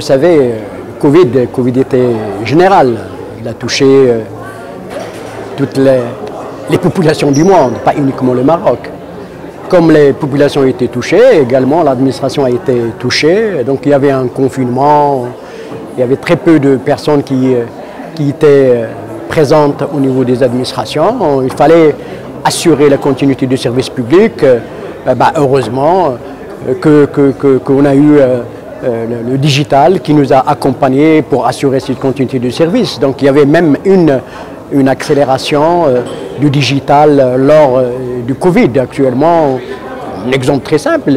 savez, le Covid était général. Il a touché toutes les populations du monde, pas uniquement le Maroc. Comme les populations ont été touchées, également l'administration a été touchée. Donc il y avait un confinement, il y avait très peu de personnes qui étaient présentes au niveau des administrations. Il fallait assurer la continuité du service public. Heureusement qu'on a eu le digital qui nous a accompagnés pour assurer cette continuité du service. Donc il y avait même une accélération du digital lors du Covid. Actuellement, un exemple très simple,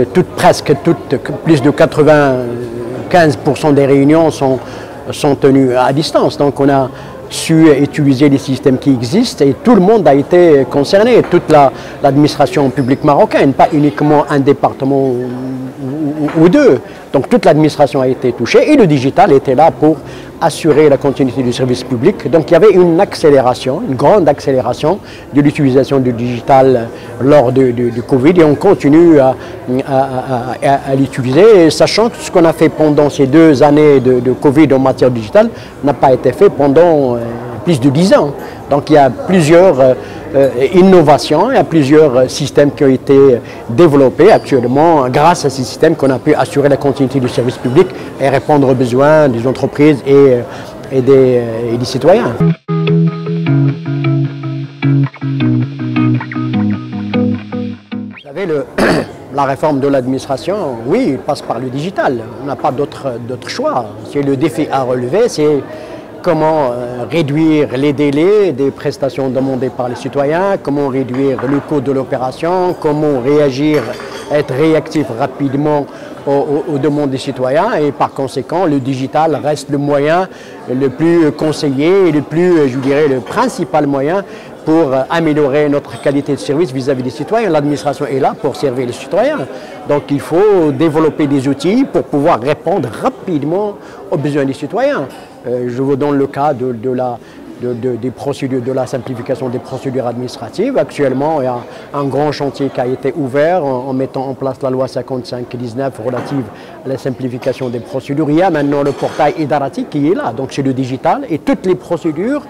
plus de 95% des réunions sont tenues à distance. Donc on a su utiliser les systèmes qui existent et tout le monde a été concerné, toute l'administration publique marocaine, pas uniquement un département ou deux. Donc toute l'administration a été touchée et le digital était là pour assurer la continuité du service public. Donc il y avait une accélération, une grande accélération de l'utilisation du digital lors du Covid et on continue à l'utiliser, sachant que ce qu'on a fait pendant ces 2 années de Covid en matière digitale n'a pas été fait pendant plus de 10 ans. Donc il y a plusieurs innovations, il y a plusieurs systèmes qui ont été développés actuellement grâce à ces systèmes qu'on a pu assurer la continuité du service public et répondre aux besoins des entreprises et des citoyens. Vous savez, la réforme de l'administration, oui, passe par le digital. On n'a pas d'autre choix. C'est le défi à relever, c'est comment réduire les délais des prestations demandées par les citoyens, comment réduire le coût de l'opération, comment réagir, être réactif rapidement aux demandes des citoyens et par conséquent le digital reste le moyen le plus conseillé et le principal moyen pour améliorer notre qualité de service vis-à-vis des citoyens. L'administration est là pour servir les citoyens. Donc il faut développer des outils pour pouvoir répondre rapidement aux besoins des citoyens. Je vous donne le cas des procédures, de la simplification des procédures administratives. Actuellement, il y a un grand chantier qui a été ouvert en mettant en place la loi 55/19 relative à la simplification des procédures. Il y a maintenant le portail Idarati qui est là, donc c'est le digital et toutes les procédures.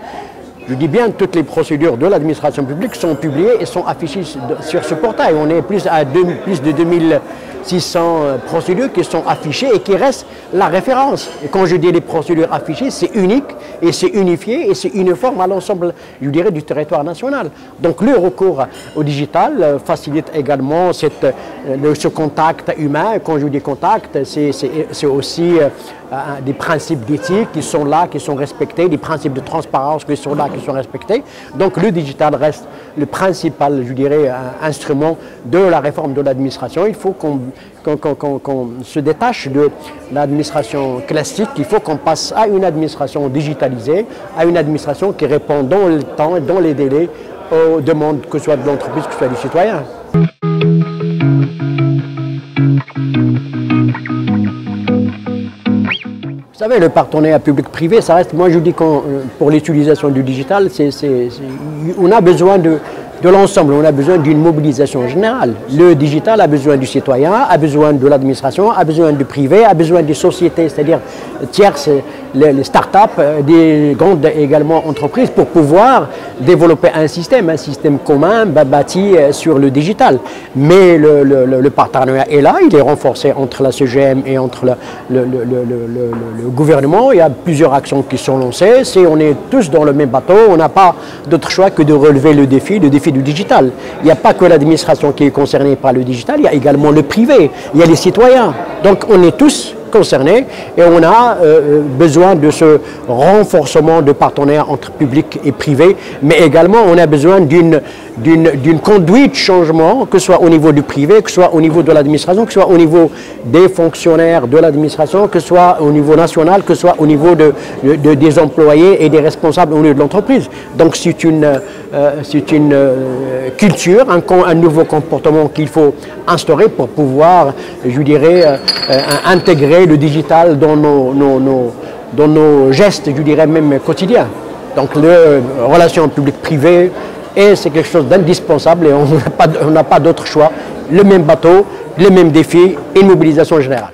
Je dis bien toutes les procédures de l'administration publique sont publiées et sont affichées sur ce portail. On est plus de 2600 procédures qui sont affichées et qui restent la référence. Et quand je dis les procédures affichées, c'est unique et c'est unifié et c'est uniforme à l'ensemble, du territoire national. Donc le recours au digital facilite également ce contact humain. Quand je dis contact, c'est aussi des principes d'éthique qui sont là, qui sont respectés, des principes de transparence qui sont là, qui sont respectés. Donc le digital reste le principal, instrument de la réforme de l'administration. Il faut qu'on se détache de l'administration classique, il faut qu'on passe à une administration digitalisée, à une administration qui répond dans le temps et dans les délais aux demandes, que ce soit de l'entreprise, que ce soit du citoyen. Vous savez, le partenariat public-privé, ça reste, moi je dis pour l'utilisation du digital, on a besoin de l'ensemble, on a besoin d'une mobilisation générale. Le digital a besoin du citoyen, a besoin de l'administration, a besoin du privé, a besoin des sociétés, c'est-à-dire tierces, les start-up, des grandes également entreprises pour pouvoir développer un système commun bâti sur le digital. Mais le partenariat est là, il est renforcé entre la CGM et entre le gouvernement. Il y a plusieurs actions qui sont lancées. On est tous dans le même bateau, on n'a pas d'autre choix que de relever le défi du digital. Il n'y a pas que l'administration qui est concernée par le digital, il y a également le privé, il y a les citoyens. Donc on est tous concernés et on a besoin de ce renforcement de partenariat entre public et privé, mais également on a besoin d'une conduite de changement, que ce soit au niveau du privé, que ce soit au niveau de l'administration, que ce soit au niveau des fonctionnaires de l'administration, que ce soit au niveau national, que ce soit au niveau des employés et des responsables au niveau de l'entreprise. Donc c'est une culture, un nouveau comportement qu'il faut instaurer pour pouvoir, intégrer le digital dans nos gestes, même quotidiens. Donc les relations publiques-privées, c'est quelque chose d'indispensable et on n'a pas d'autre choix. Le même bateau, les mêmes défis et une mobilisation générale.